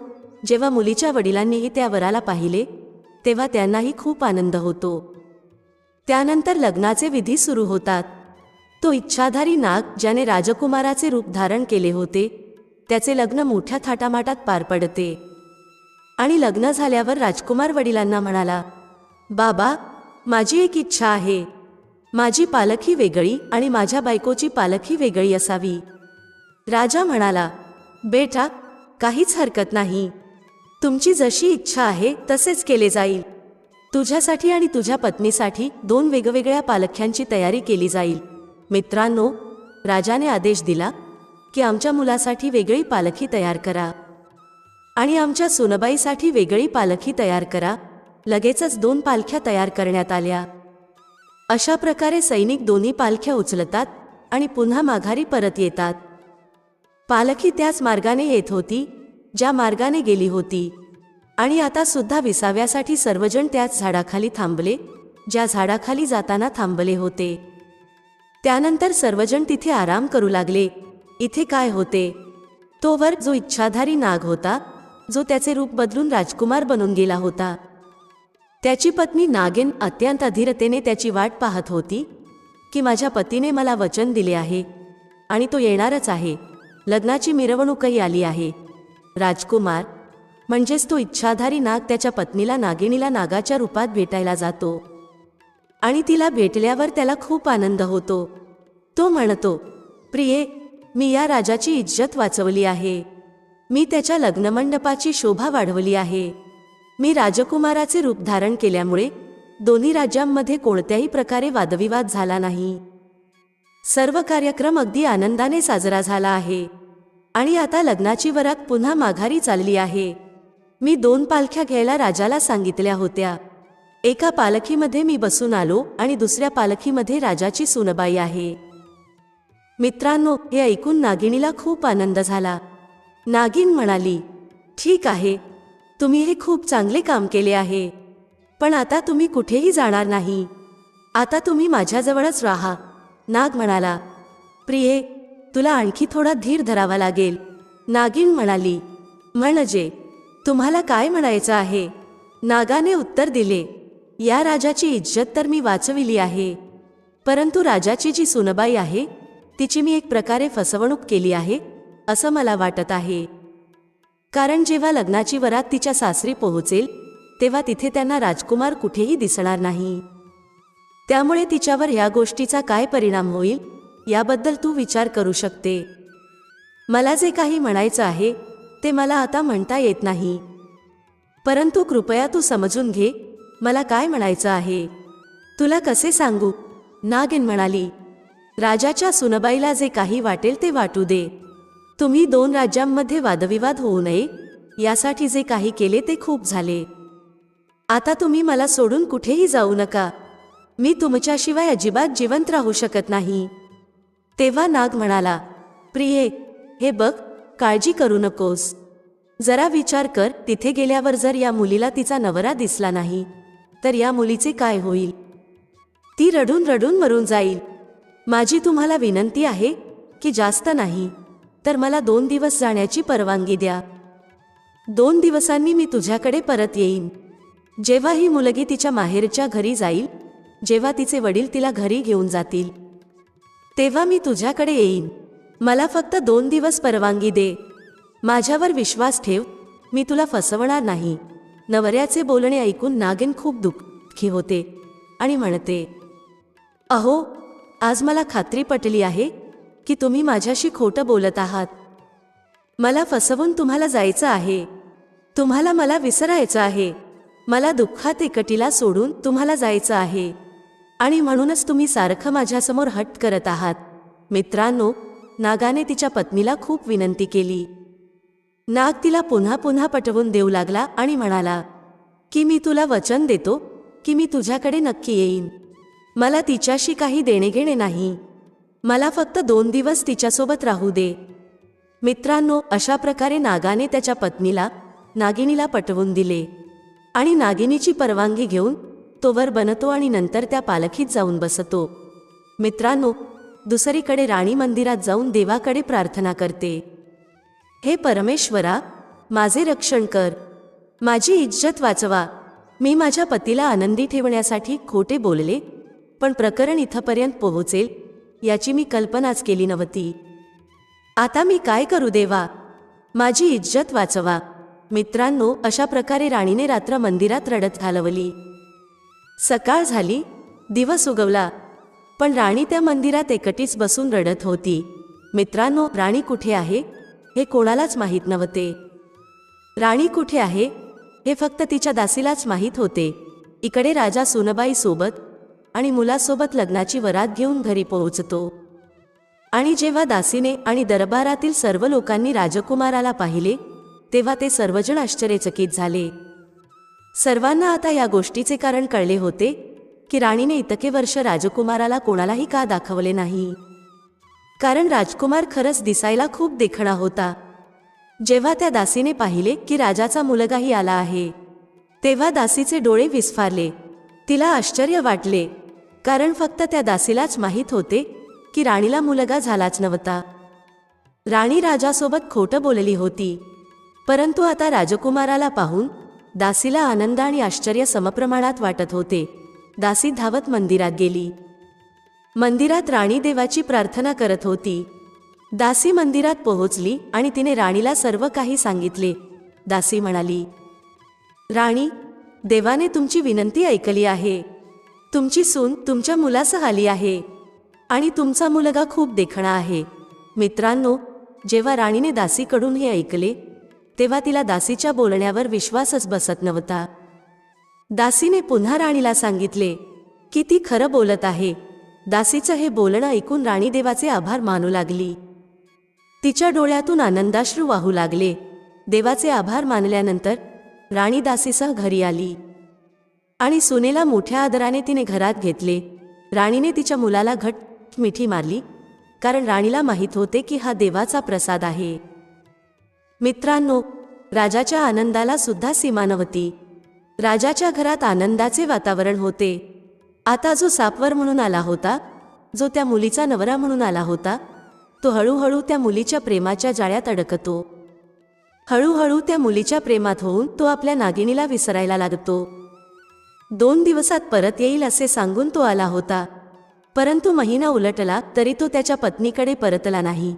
जेव्हा मुलीच्या वडिलांनीही त्या वराला पाहिले तेव्हा त्यांनाही खूप आनंद होतो. त्यानंतर लग्नाचे विधी सुरू होतात. तो इच्छाधारी नाग ज्याने राजकुमाराचे रूप धारण केले होते त्याचे लग्न मोठ्या थाटामाटात पार पडते. आणि लग्न झाल्यावर राजकुमार वडिलांना म्हणाला, बाबा, माझी एक इच्छा आहे. माझी पालखी वेगळी आणि माझ्या बायकोची पालखी वेगळी असावी. राजा म्हणाला, बेटा, काहीच हरकत नाही. तुमची जशी इच्छा आहे तसेच केले जाईल. तुझ्यासाठी आणि तुझ्या पत्नीसाठी 2 वेगवेगळ्या पालख्यांची तयारी केली जाईल. मित्रांनो, राजाने आदेश दिला की आमच्या मुलासाठी वेगळी पालखी तयार करा आणि आमच्या सुनबाईसाठी वेगळी पालखी तयार करा. लगेचच 2 पालख्या तयार करण्यात आल्या. अशा प्रकारे सैनिक दोन्ही पालख्या उचलतात आणि पुन्हा माघारी परत येतात. पालखी त्याच मार्गाने येत होती ज्या मार्गाने गेली होती. आणि आता सुद्धा विसाव्यासाठी सर्वजण त्याच झाडाखाली थांबले, ज्या झाडाखाली जाताना थांबले होते. त्यानंतर सर्वजण तिथे आराम करू लागले. इथे काय होते? तोवर जो इच्छाधारी नाग होता, जो त्याचे रूप बदलून राजकुमार बनून गेला होता, त्याची पत्नी नागिन अत्यंत अधीरतेने त्याची वाट पाहत होती की माझ्या पतीने मला वचन दिले आहे आणि तो येणारच आहे. लग्नाची मिरवणूकही आली आहे. राजकुमार म्हणजेच तो इच्छाधारी नाग त्याच्या पत्नीला नागिनीला नागाच्या रूपात भेटायला जातो आणि तिला भेटल्यावर त्याला खूप आनंद होतो. तो म्हणतो, प्रिये, मी या राजाची इज्जत वाचवली आहे. मी त्याच्या लग्नमंडपाची शोभा वाढवली आहे. मी राजकुमाराचे रूप धारण केल्यामुळे दोन्ही राज्यांमध्ये कोणत्याही प्रकारे वादविवाद झाला नाही. सर्व कार्यक्रम अगदी आनंदाने साजरा झाला आहे आणि आता लग्नाची वरात पुन्हा माघारी चालली आहे. मी 2 पालख्या घ्यायला राजाला सांगितल्या होत्या. एका पालखीमध्ये मी बसून आलो आणि दुसऱ्या पालखीमध्ये राजाची सुनबाई आहे. मित्रांनो, हे ऐकून नागिनीला खूप आनंद झाला. नागिन म्हणाली, ठीक आहे, तुम्ही हे खूप चांगले काम केले आहे, पण आता तुम्ही कुठेही जाणार नाही. आता तुम्ही माझ्याजवळच राहा. नाग म्हणाला, प्रिये, तुला आणखी थोडा धीर धरावा लागेल. नागिन म्हणाली, म्हणजे तुम्हाला काय म्हणायचं आहे? नागाने उत्तर दिले, या राजाची इज्जत तर मी वाचविली आहे, परंतु राजाची जी सुनबाई आहे तिची मी एक प्रकारे फसवणूक केली आहे असं मला वाटत आहे. कारण जेव्हा लग्नाची वरात तिच्या सासरी पोहोचेल तेव्हा तिथे त्यांना राजकुमार कुठेही दिसणार नाही. त्यामुळे तिच्यावर ह्या गोष्टीचा काय परिणाम होईल याबद्दल तू विचार करू शकते. मला जे काही म्हणायचं आहे ते मला आता म्हणता येत नाही, परंतु कृपया तू समजून घे मला काय म्हणायचं आहे. तुला कसे सांगू? नागिन म्हणाली, राजाच्या सुनबाईला जे काही वाटेल ते वाटू दे. तुम्ही 2 राज्यांमध्ये वादविवाद होऊ नये यासाठी जे काही केले ते खूप झाले. आता तुम्ही मला सोडून कुठेही जाऊ नका. मी तुमच्याशिवाय अजिबात जिवंत राहू शकत नाही. तेव्हा नाग म्हणाला, प्रिये, हे बघ, काळजी करू नकोस. जरा विचार कर, तिथे गेल्यावर जर या मुलीला तिचा नवरा दिसला नाही तर या मुलीचे काय होईल? ती रडून रडून मरून जाईल. माझी तुम्हाला विनंती आहे की जास्त नाही तर मला 2 दिवस जाण्याची परवानगी द्या. 2 दिवसांनी मी तुझ्याकडे परत येईन. जेव्हा ही मुलगी तिच्या माहेरच्या घरी जाईल, जेव्हा तिचे वडील तिला घरी घेऊन जातील, तेव्हा मी तुझ्याकडे येईन. मला फक्त 2 दिवस परवानगी दे. माझ्यावर विश्वास ठेव, मी तुला फसवणार नाही. नवऱ्याचे बोलणे ऐकून नागिन खूप दुःखी होते आणि म्हणते, अहो, आज मला खात्री पटली आहे की तुम्ही माझ्याशी खोटं बोलत आहात. मला फसवून तुम्हाला जायचं आहे. तुम्हाला मला विसरायचं आहे. मला दुःखात एकटीला सोडून तुम्हाला जायचं आहे आणि म्हणूनच तुम्ही सारखं माझ्यासमोर हट्ट करत आहात. मित्रांनो, नागाने तिच्या पत्नीला खूप विनंती केली. नाग तिला पुन्हा पुन्हा पटवून देऊ लागला आणि म्हणाला की मी तुला वचन देतो की मी तुझ्याकडे नक्की येईन. मला तिच्याशी काही देणेघेणे नाही. मला फक्त 2 दिवस तिच्यासोबत राहू दे. मित्रांनो, अशा प्रकारे नागाने त्याच्या पत्नीला नागिनीला पटवून दिले आणि नागिनीची परवानगी घेऊन तो वर बनतो आणि नंतर त्या पालखीत जाऊन बसतो. मित्रांनो, दुसरीकडे राणी मंदिरात जाऊन देवाकडे प्रार्थना करते, हे परमेश्वरा, माझे रक्षण कर, माझी इज्जत वाचवा. मी माझ्या पतीला आनंदी ठेवण्यासाठी खोटे बोलले, पण प्रकरण इथपर्यंत पोहोचेल याची मी कल्पनाच केली नव्हती. आता मी काय करू देवा? माझी इज्जत वाचवा. मित्रांनो, अशा प्रकारे राणीने रात्र मंदिरात रडत घालवली. सकाळ झाली, दिवस उगवला, पण राणी त्या मंदिरात एकटीच बसून रडत होती. मित्रांनो, राणी कुठे आहे हे कोणालाच माहीत नव्हते. राणी कुठे आहे हे फक्त तिच्या दासीलाच माहीत होते. इकडे राजा सुनबाई सोबत आणि मुलासोबत लग्नाची वरात घेऊन घरी पोहोचतो आणि जेव्हा दासीने आणि दरबारातील सर्व लोकांनी राजकुमाराला पाहिले तेव्हा ते सर्वजण आश्चर्यचकित झाले. सर्वांना आता या गोष्टीचे कारण कळले होते की राणीने इतके वर्ष राजकुमाराला कोणालाही का दाखवले नाही. कारण राजकुमार खरंच दिसायला खूप देखणा होता. जेव्हा त्या दासीने पाहिले की राजाचा मुलगाही आला आहे, तेव्हा दासीचे डोळे विस्फारले. तिला आश्चर्य वाटले, कारण फक्त त्या दासीलाच माहीत होते की राणीला मुलगा झालाच नव्हता. राणी राजासोबत खोटं बोलली होती, परंतु आता राजकुमाराला पाहून दासीला आनंद आणि आश्चर्य समप्रमाणात वाटत होते. दासी धावत मंदिरात गेली. मंदिरात राणी देवाची प्रार्थना करत होती. दासी मंदिरात पोहोचली आणि तिने राणीला सर्व काही सांगितले. दासी म्हणाली, राणी, देवाने तुमची विनंती ऐकली आहे. तुमची सून तुमच्या मुलासह आली आहे आणि तुमचा मुलगा खूप देखणा आहे. मित्रांनो, जेव्हा राणीने दासीकडून हे ऐकले, तेव्हा तिला दासीच्या बोलण्यावर विश्वासच बसत नव्हता. दासीने पुन्हा राणीला सांगितले की ती खरं बोलत आहे. दासीचं हे बोलणं ऐकून राणी देवाचे आभार मानू लागली. तिच्या डोळ्यातून आनंदाश्रू वाहू लागले. देवाचे आभार मानल्यानंतर राणी दासीसह घरी आली आणि सुनेला मोठ्या आदराने तिने घरात घेतले. राणीने तिच्या मुलाला घट्ट मिठी मारली, कारण राणीला माहीत होते की हा देवाचा प्रसाद आहे. मित्रांनो, राजाच्या आनंदाला सुद्धा सीमा नव्हती. राजाच्या घरात आनंदाचे वातावरण होते. आता जो सापवर म्हणून आला होता, जो त्या मुलीचा नवरा म्हणून आला होता, तो हळूहळू त्या मुलीच्या प्रेमाच्या जाळ्यात अडकतो. हळूहळू त्या मुलीच्या प्रेमात होऊन तो आपल्या नागिनीला विसरायला लागतो. 2 दिवसात परत येईल असे सांगून तो आला होता, परंतु महिना उलटला तरी तो त्याच्या पत्नीकडे परतला नाही.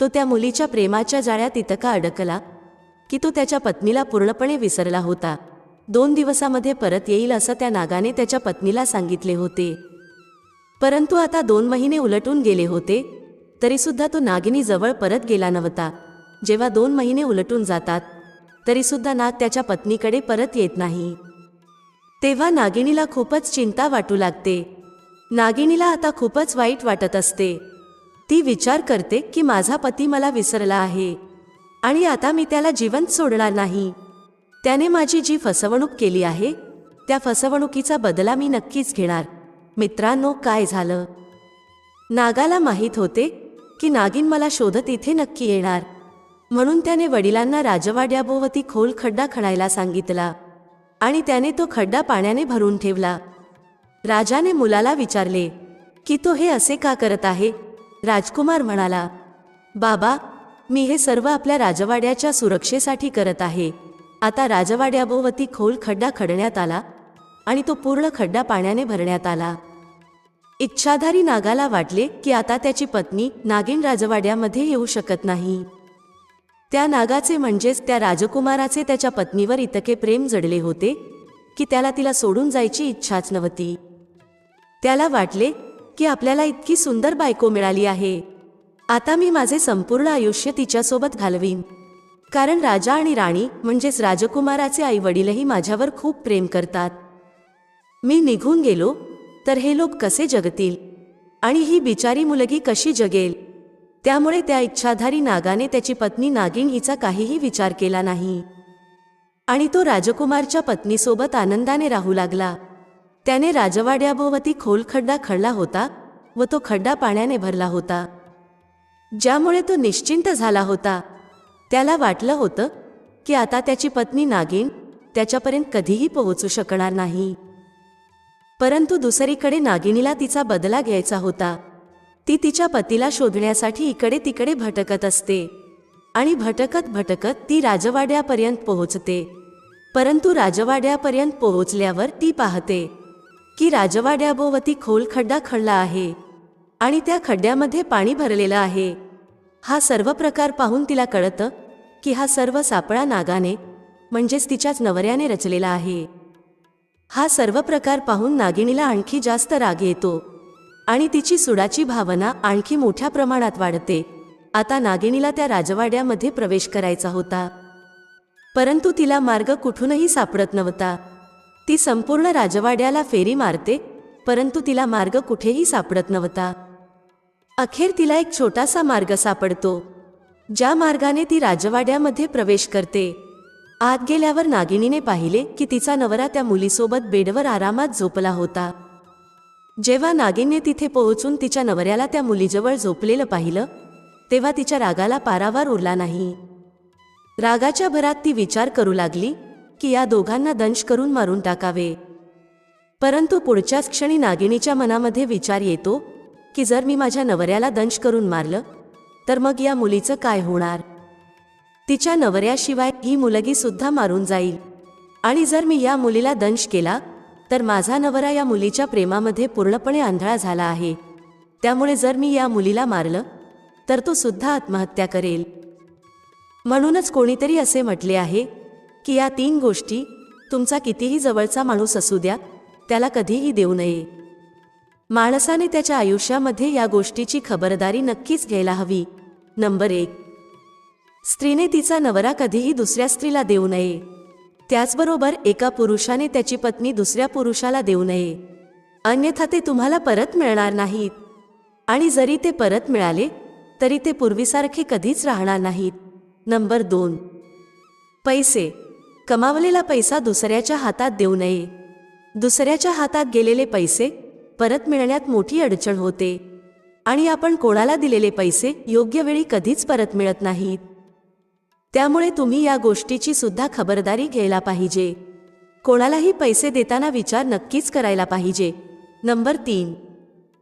तो त्या मुलीच्या प्रेमाच्या जाळ्यात इतका अडकला की तो त्याच्या पत्नीला पूर्णपणे विसरला होता. 2 दिवसामध्ये परत येईल असं त्या नागाने त्याच्या पत्नीला सांगितले होते, परंतु आता 2 महिने उलटून गेले होते, तरीसुद्धा तो नागिनी जवळ परत गेला नव्हता. जेव्हा 2 महिने उलटून जातात, तरीसुद्धा नाग त्याच्या पत्नीकडे परत येत नाही. तेव्हा नागिनीला खूपच चिंता वाटू लागते. नागिनीला आता खूपच वाईट वाटत असते. ती विचार करते की माझा पती मला विसरला आहे आणि आता मी त्याला जिवंत सोडणार नाही. त्याने माझी जी फसवणूक केली आहे, त्या फसवणुकीचा बदला मी नक्कीच घेणार. मित्रांनो, काय झालं? नागाला माहीत होते की नागिन मला शोधत इथे नक्की येणार, म्हणून त्याने वडिलांना राजवाड्याभोवती खोल खड्डा खणायला सांगितला आणि त्याने तो खड्डा पाण्याने भरून ठेवला. राजाने मुलाला विचारले की तो हे असे का करत आहे? राजकुमार म्हणाला, बाबा, मी हे सर्व आपल्या राजवाड्याच्या सुरक्षेसाठी करत आहे. आता राजवाड्याभोवती खोल खड्डा खणण्यात आला आणि तो पूर्ण खड्डा पाण्याने भरण्यात आला. इच्छाधारी नागाला वाटले की आता त्याची पत्नी नागिन राजवाड्यामध्ये येऊ शकत नाही. त्या नागाचे म्हणजेच त्या राजकुमाराचे त्याच्या पत्नीवर इतके प्रेम जडले होते की त्याला तिला सोडून जायची इच्छाच नव्हती. त्याला वाटले की आपल्याला इतकी सुंदर बायको मिळाली आहे, आता मी माझे संपूर्ण आयुष्य तिच्यासोबत घालवीन, कारण राजा आणि राणी म्हणजेच राजकुमाराचे आई वडीलही माझ्यावर खूप प्रेम करतात. मी निघून गेलो तर हे लोक कसे जगतील आणि ही बिचारी मुलगी कशी जगेल? त्यामुळे त्या इच्छाधारी नागाने त्याची पत्नी नागिन हिचा काहीही विचार केला नाही आणि तो राजकुमारच्या पत्नीसोबत आनंदाने राहू लागला. त्याने राजवाड्याभोवती खोल खड्डा खणला होता व तो खड्डा पाण्याने भरला होता, ज्यामुळे तो निश्चिंत झाला होता. त्याला वाटलं होतं की आता त्याची पत्नी नागिन त्याच्यापर्यंत कधीही पोहोचू शकणार नाही. परंतु दुसरीकडे नागिनीला तिचा बदला घ्यायचा होता. ती तिच्या पतीला शोधण्यासाठी इकडे तिकडे भटकत असते आणि भटकत भटकत ती राजवाड्यापर्यंत पोहोचते. परंतु राजवाड्यापर्यंत पोहोचल्यावर ती पाहते की राजवाड्याभोवती खोल खड्डा खणला आहे आणि त्या खड्ड्यामध्ये पाणी भरलेलं आहे. हा सर्व प्रकार पाहून तिला कळतं की हा सर्व सापळा नागाने म्हणजेच तिच्याच नवऱ्याने रचलेला आहे. हा सर्व प्रकार पाहून नागिनीला आणखी जास्त राग येतो आणि तिची सुडाची भावना आणखी मोठ्या प्रमाणात वाढते. आता नागिनीला त्या राजवाड्यामध्ये प्रवेश करायचा होता, परंतु तिला मार्ग कुठूनही सापडत नव्हता. ती संपूर्ण राजवाड्याला फेरी मारते, परंतु तिला मार्ग कुठेही सापडत नव्हता. अखेर तिला एक छोटासा मार्ग सापडतो, ज्या मार्गाने ती राजवाड्यामध्ये प्रवेश करते. आत गेल्यावर नागिनीने पाहिले की तिचा नवरा त्या मुलीसोबत बेडवर आरामात झोपला होता. जेव्हा नागिनने तिथे पोहोचून तिच्या नवऱ्याला त्या मुलीजवळ झोपलेलं पाहिलं, तेव्हा तिच्या रागाला पारावार उरला नाही. रागाच्या भरात ती विचार करू लागली की या दोघांना दंश करून मारून टाकावे. परंतु पुढच्याच क्षणी नागिनीच्या मनामध्ये विचार येतो की जर मी माझ्या नवऱ्याला दंश करून मारलं तर मग या मुलीचं काय होणार. तिच्या नवऱ्याशिवाय ही मुलगी सुद्धा मारून जाईल. आणि जर मी या मुलीला दंश केला तर माझा नवरा या मुलीच्या प्रेमामध्ये पूर्णपणे आंधळा झाला आहे. त्यामुळे जर मी या मुलीला मारलं तर तो सुद्धा आत्महत्या करेल. म्हणूनच कोणीतरी असे म्हटले आहे की या 3 गोष्टी तुमचा कितीही जवळचा माणूस असू द्या त्याला कधीही देऊ नये. माणसाने त्याच्या आयुष्यामध्ये या गोष्टीची खबरदारी नक्कीच घ्यायला हवी. नंबर 1, स्त्रीने तिचा नवरा कधीही दुसऱ्या स्त्रीला देऊ नये. त्याचबरोबर एका पुरुषाने त्याची पत्नी दुसऱ्या पुरुषाला देऊ नये, अन्यथा ते तुम्हाला परत मिळणार नाहीत. आणि जरी ते परत मिळाले तरी ते पूर्वीसारखे कधीच राहणार नाहीत. नंबर 2, पैसे. कमावलेला पैसा दुसऱ्याच्या हातात देऊ नये. दुसऱ्याच्या हातात गेलेले पैसे परत मिळण्यात मोठी अडचण होते आणि आपण कोणाला दिलेले पैसे योग्य वेळी कधीच परत मिळत नाहीत. त्यामुळे तुम्ही या गोष्टीची सुद्धा खबरदारी घ्यायला पाहिजे. कोणालाही पैसे देताना विचार नक्कीच करायला पाहिजे. नंबर 3,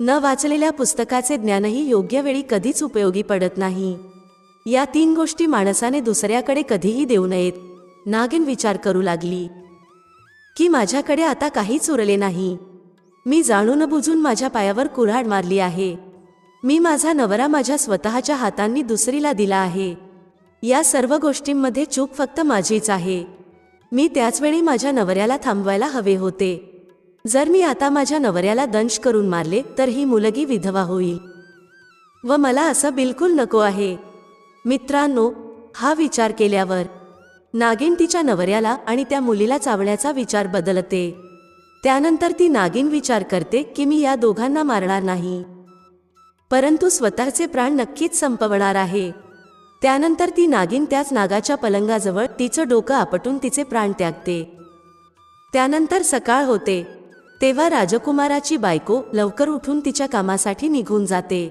न वाचलेल्या पुस्तकाचे ज्ञानही योग्य वेळी कधीच उपयोगी पडत नाही. या 3 गोष्टी माणसाने दुसऱ्याकडे कधीही देऊ नयेत. नागिन विचार करू लागली की माझ्याकडे आता काहीच उरले नाही. मी जाणून बुजून माझ्या पायावर कुऱ्हाड मारली आहे. मी माझा नवरा माझ्या स्वतःच्या हातांनी दुसरीला दिला आहे. या सर्व गोष्टींमध्ये चूक फक्त माझीच आहे. मी त्याचवेळी माझ्या नवऱ्याला थांबवायला हवे होते. जर मी आता माझ्या नवऱ्याला दंश करून मारले तर ही मुलगी विधवा होईल व मला असं बिलकुल नको आहे. मित्रांनो, हा विचार केल्यावर नागिन तिच्या नवऱ्याला आणि त्या मुलीला चावण्याचा विचार बदलते. त्यानंतर ती नागिन विचार करते की मी या दोघांना मारणार नाही, परंतु स्वतःचे प्राण नक्कीच संपवणार आहे. त्यानंतर ती नागिन त्याच नागाच्या पलंगाजवळ तिचं डोकं आपटून तिचे प्राण त्यागते. त्यानंतर सकाळ होते तेव्हा राजकुमाराची बायको लवकर उठून तिच्या कामासाठी निघून जाते.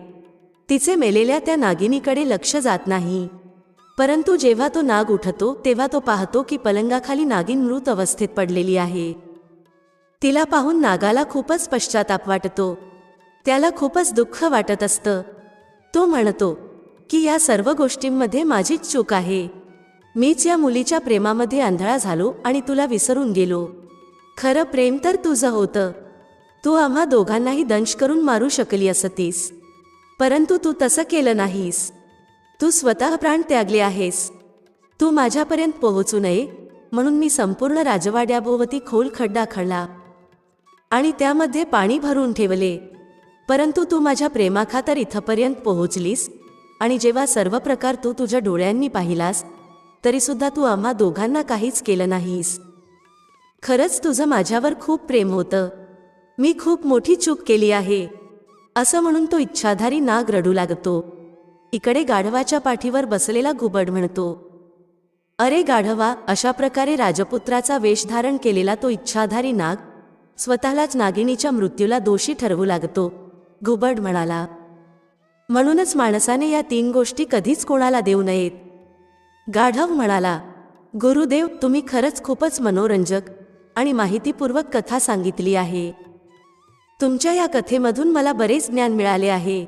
तिचे मेलेल्या त्या नागिनीकडे लक्ष जात नाही. परंतु जेव्हा तो नाग उठतो तेव्हा तो पाहतो की पलंगाखाली नागिन मृत अवस्थेत पडलेली आहे. तिला पाहून नागाला खूपच पश्चाताप वाटतो. त्याला खूपच दुःख वाटत असतं. तो म्हणतो की या सर्व गोष्टींमध्ये माझीच चूक आहे. मीच या मुलीच्या प्रेमामध्ये आंधळा झालो आणि तुला विसरून गेलो. खरं प्रेम तर तुझं होतं. तू आम्हा दोघांनाही दंश करून मारू शकली असतीस, परंतु तू तसं केलं नाहीस. तू स्वतः प्राण त्यागले आहेस. तू माझ्यापर्यंत पोहोचू नये म्हणून मी संपूर्ण राजवाड्याभोवती खोल खड्डा खणला आणि त्यामध्ये पाणी भरून ठेवले. परंतु तू माझ्या प्रेमाखातर इथपर्यंत पोहोचलीस आणि जेव्हा सर्व प्रकार तू तुझ्या डोळ्यांनी पाहिलास तरी सुद्धा तू आम्हा दोघांना काहीच केलं नाहीस. खरंच तुझं माझ्यावर खूप प्रेम होतं. मी खूप मोठी चूक केली आहे. असं म्हणून तो इच्छाधारी नाग रडू लागतो. इकडे गाढवाच्या पाठीवर बसलेला घुबड म्हणतो, अरे गाढवा. अशा प्रकारे राजपुत्राचा वेश धारण केलेला तो इच्छाधारी नाग स्वतःलाच नागिनीच्या मृत्यूला दोषी ठरवू लागतो. घुबड म्हणाला, म्हणूनच माणसाने या 3 गोष्टी कधीच कोणाला देऊ नयेत. गाढव म्हणाला, गुरुदेव, तुम्ही खरंच खूपच मनोरंजक आणि माहितीपूर्वक कथा सांगितली आहे. तुमच्या या कथेमधून मला बरेच ज्ञान मिळाले आहे.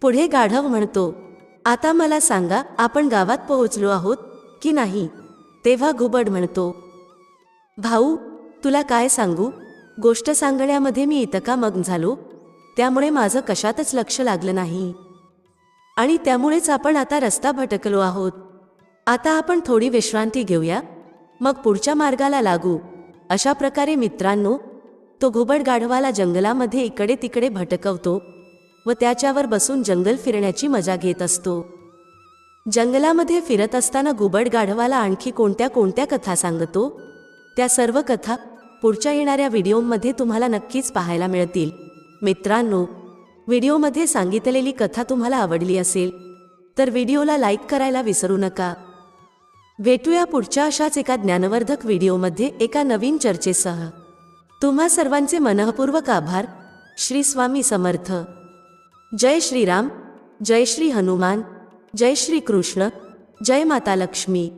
पुढे गाढव म्हणतो, आता मला सांगा, आपण गावात पोहोचलो आहोत की नाही. तेव्हा घुबड म्हणतो, भाऊ, तुला काय सांगू, गोष्ट सांगण्यामध्ये मी इतका मग्न झालो त्यामुळे माझं कशातच लक्ष लागलं नाही आणि त्यामुळेच आपण आता रस्ता भटकलो आहोत. आता आपण थोडी विश्रांती घेऊया, मग पुढच्या मार्गाला लागू. अशा प्रकारे मित्रांनो, तो घुबड गाढवाला जंगलामध्ये इकडे तिकडे भटकवतो व त्याच्यावर बसून जंगल फिरण्याची मजा घेत असतो. जंगलामध्ये फिरत असताना घुबड गाढवाला आणखी कोणत्या कोणत्या कथा सांगतो त्या सर्व कथा पुढच्या येणाऱ्या व्हिडिओमध्ये तुम्हाला नक्कीच पाहायला मिळतील. मित्रांनो, व्हिडिओमध्ये सांगितलेली कथा तुम्हाला आवडली असेल तर व्हिडिओला लाईक करायला विसरू नका. भेटूया पुढच्या अशाच एका ज्ञानवर्धक व्हिडिओमध्ये एका नवीन चर्चेसह. तुम्हा सर्वांचे मनःपूर्वक आभार. श्री स्वामी समर्थ. जय श्रीराम, जय श्री हनुमान, जय श्री कृष्ण, जय माता लक्ष्मी.